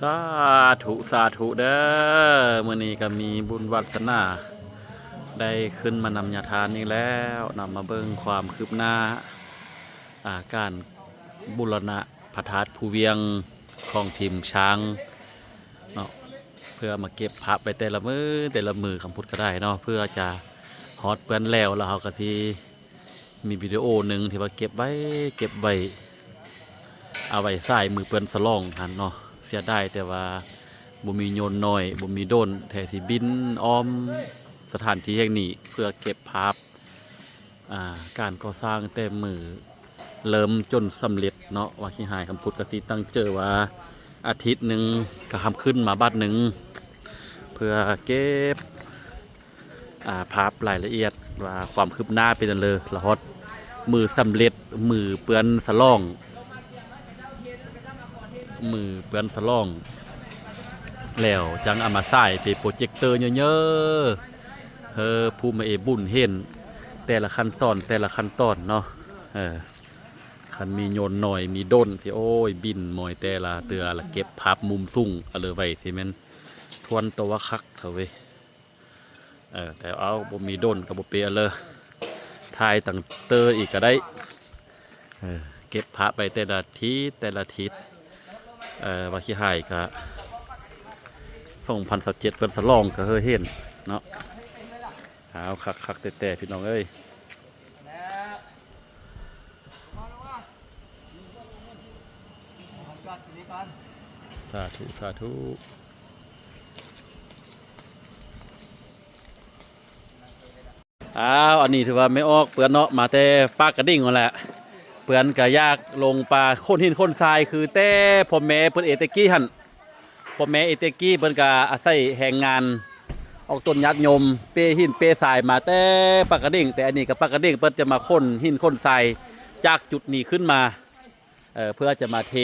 สาธุสาธุเด้อมื้อนี้ก็มีบุญวัฒนาได้ขึ้นมานำญาทานอีกแล้วนำมาเบิ่งความคืบหน้าการบูรณะพระธาตุภูเวียงของทีมช้างเนาะเพื่อมาเก็บพระไปแต่ละมือคำพุทธก็ได้เนาะเพื่อจะฮอดเปื้อนแล้วเราก็ที่มีวิดีโอหนึ่งที่ว่าเก็บไว้เอาไว้ใส่มือเปื้อนสลองหันเนาะเสียได้แต่ว่าบ่มีโยนน้อยบ่มีโดนแทสิบินอ้อมสถานที่แห่งนี้เพื่อเก็บภาพการก่อสร้างแต่มือเริ่มจนสำเร็จเนาะว่าขี้หายคำพุทธกสิตั้งเจอว่าอาทิตย์หนึ่งก็ทำขึ้นมาบัดหนึ่งเพื่อเก็บภาพรายละเอียดว่าความคืบหน้าเป็นเลยละฮอดมือสำเร็จมือเปื้อนสลองแล้วจังเอามาใส่ไปโปรเจคเตอร์เยอะๆผู้มาบุญเห็นแต่ละขั้นตอนเนาะคันมีโยนหน่อยมีด้นที่โอ้ยบินมอยแต่ละเตือละเก็บภาพมุมสูงเอาเลยไว้สิแม่นทวนตัวคักเถอะเว้ยแต่เอาบ่มีด้นกับบ่เปียเลยทายตั้งเตออีกก็ได้เก็บภาพไปแต่ละทิศว่าขี้หายก็2017เพิ่นสลองก็เห็นเนาะเอาคักแต่พี่น้องเอ้ยสาธุอันนี้ถือว่าไม่ออกเปือนเนาะมาแต่ปากกระดิ่งนั่นแหละเปือนก็ยากลงปลาคนหินคนทรายคือแต่พ่อแม่เพิ่นเอเตกี้หั่นพ่อแม่เอเตกี้เพิ่นก็อาศัยแรงงานออกต้นยัดยมเปหินเปทรายมาแต่ปากกระดิ่งแต่อันนี้กับปากกระดิ่งเพิ่นจะมาค้นหินค้นทรายจากจุดนี้ขึ้นมาเพื่อจะมาเท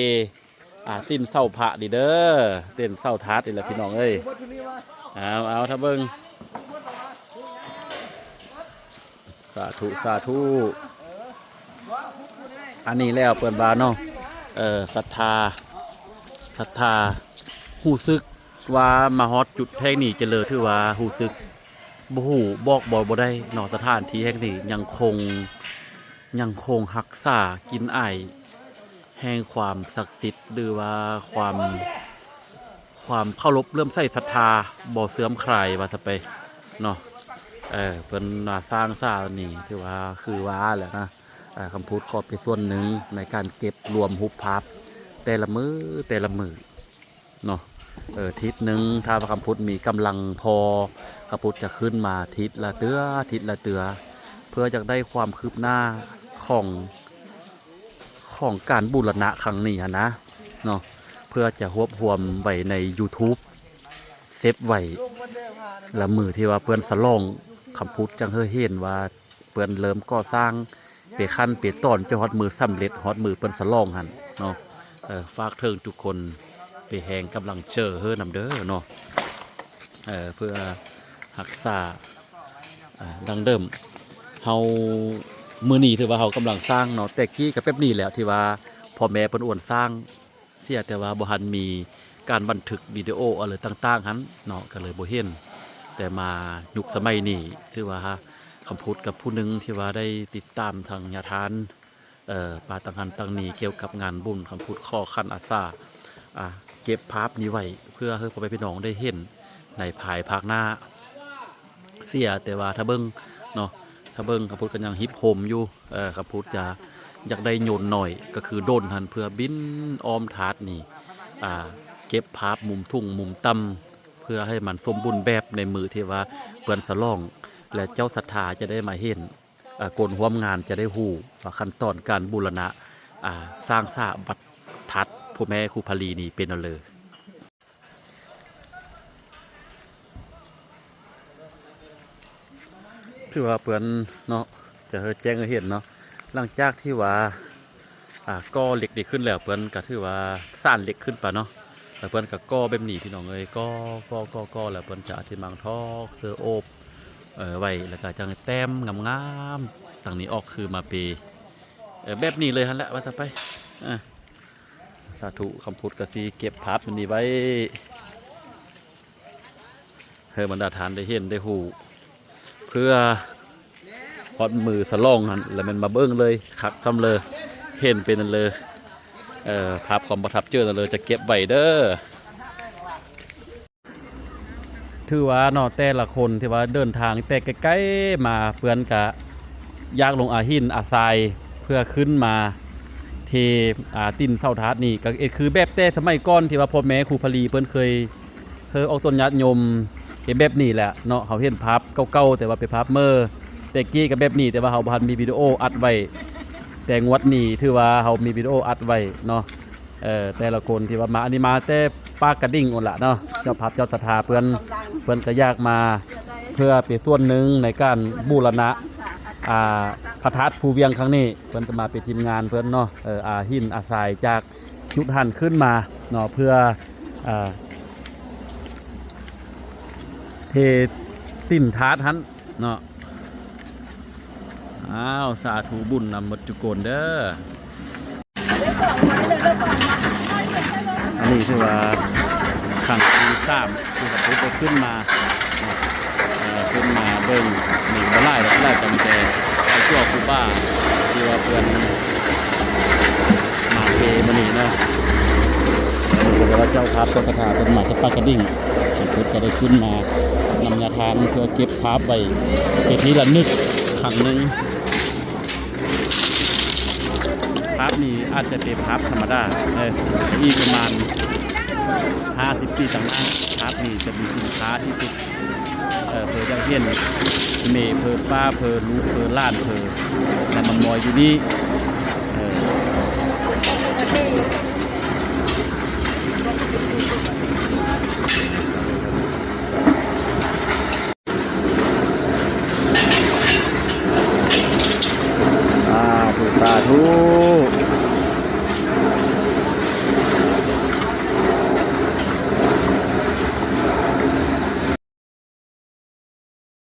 สิ้นเศร้าพระดีเด้อเต้นเศร้าทัดนี่แหละพี่น้องเอ้ยเอาถ้าเบิ่งสาธุอันนี้แล้วเปิดบานเนาะศรัทธาหู้ซึกว่ามาฮอดจุดแห่งนี้เจริญถือว่าหู้ซึกบ่ฮู้บอกบ่ได้เนาะสถานที่แห่งนี้ยังคงรักษากินอ้ายแห่งความศักดิ์สิทธิ์หรือว่าความเคารพเลื่อมใสศรัทธาบ่เสื่อมคลายว่าซะไปเนาะเพิ่นสร้างซานี่ถือว่าคือว่าแหละนะคำพูดขอเป็นส่วนหนึ่งในการเก็บรวมหุบพับแต่ละมือเนาะทิศหนึ่งถ้าคำพูดมีกำลังพอคำพูดจะขึ้นมาทิศละเตือเพื่อจะได้ความคืบหน้าของการบูรณะครั้งนี้นะเนาะเพื่อจะรวบรวมไว้ใน YouTube เซฟไว้ละมือที่ว่าเพื่อนสลองคำพูดจังเห็นว่าเพื่อนเริ่มก่อสร้างเปขั้นเปตอนจะฮอดมือสำเร็จฮอดมือเพื่อนสลองหันเนาะฝากเทิงทุกคนไปแหงกำลังเจอนำเด้อเนาะเพื่อรักษาดังเดิมเฮามือนี้ถือว่าเฮากำลังสร้างเนาะแต่กี้กับแป๊บนี้แหละที่ว่าพ่อแม่เพิ่นอ้วนสร้างเสียแต่ว่าบ่ทันมีการบันทึกวิดีโออะไรต่างๆหันเนาะก็เลยบ่เห็นแต่มายุคสมัยนี้ถือว่าคำพูดกับผู้หนึ่งที่ว่าได้ติดตามทางญาทานปาตังหันตังนี้เกี่ยวกับงานบุญคำพูดข้อขั้นอาซาเก็บภาพนี้ไว้เพื่อให้พ่อแม่พี่น้องได้เห็นในภายภาคหน้าเสียแต่ว่าถ้าเบิ้งเนาะถ้าเบิ้งคำพูดกันยังฮิปโฮมอยู่คำพูดจะอยากได้โยนหน่อยก็คือโดนหันเพื่อบินอ้อมถาดนี่เก็บภาพมุมทุ่งมุมต่ำเพื่อให้มันสมบูรณ์แบบในมือที่ว่าเปื่อนสลองและเจ้าศรัทธาจะได้มาเห็นกลร่วมงานจะได้หูว่าขั้นตอนการบูรณะสร้างสร้างวัดทัดผู้แม่ครูพลีนี่เป็นเอาเลยถือว่าเปื่อนเนาะจะแจ้งให้เห็นเนาะหลังจากที่ว่าก่อเหล็กดีขึ้นแล้วเพื่อนก็ถือว่าสร้างเหล็กขึ้นป่ะเนาะแต่เพื่อนก็ก่อแบบนี้พี่น้องเลยก่อแล้วเพื่อนจะที่มังทอกเสือโอบไว้แล้วก็จังแต้มงามๆต่างนี้ออกคือมาปีแบบนี้เลยฮะแหละว่าจะไป สาธุคำพุทธกสีเก็บภาพมันนี้ไว้ให้บรรดาทานได้เห็นได้หูเพื่อพอดมือสลองหันแล้วมันมาเบิ้งเลยคักซ้ำเลยเห็นเป็นนั่นเลยภาพความประทับเจอนั่นเลยจะเก็บไว้เด้อถือว่าเนาะแต่ละคนที่ว่าเดินทางแต่ใกล้ๆมาเพื่อนกะยากลงอาหินอาทรายเพื่อขึ้นมาที่ตินเสาทาดนี่ก็คือแบบแต่สมัยก่อนที่ว่าพ่อแม่ครูพลีเพิ่นเคยออกต้นญาติโยมเห็นแบบนี้แหละเนาะเขาเห็นภาพเก่าๆแต่ว่าเป็นภาพเมื่อแต่กี้กับแบบนี้แต่ว่าเขาพันมีวิดีโออัดไว้แต่งวดนี้ถือว่าเขามีวิดีโออัดไว้เนาะแต่ละคนที่ว่ามาอันนี้มาแต่ปากกระดิ่งอ่อนละเนาะเจ้าภาพเจ้าศรัทธาเพื่อนก็ยากมาเพื่อเป็นส่วนหนึ่งในการบูรณะพระธาตุภูเวียงครั้งนี้เพื่อนก็มาเป็นทีมงานเพื่อนเนาะหินอาศัยจากจุดหันขึ้นมาเนาะเพื่อเทติ่นทาดหันเนาะอ้าวสาธุบุญนำหมดจุกนเด้ออันนี้คือว่าขังที่สามที่พระพุทธขึ้นมาเบิ่งหนึ่งบ่ไล่จำแต่ไอ้ชั่วคูบ้าที่ว่าเพื่อนมาเกมันนี่นะนี่ก็ว่าเจ้าภาพเจ้าคาถาเป็นหมาจะปากกระดิ่งพระพุทธก็ได้ขึ้นมานำยาทานเพื่อเก็บภาพไว้เป็นที่ระลึกครั้งหนึ่งภาพนี้อาจจะเป็นภาพธรรมดาอีกประมาณ50 ปีต่างหน้าภาพนี้จะมีคุณค่าที่สุดเพอจังเห็นเมย์เพอป้าเพอลูกเพอล้านเพอแต่มันมอยอยู่นี่ถูกสาธุ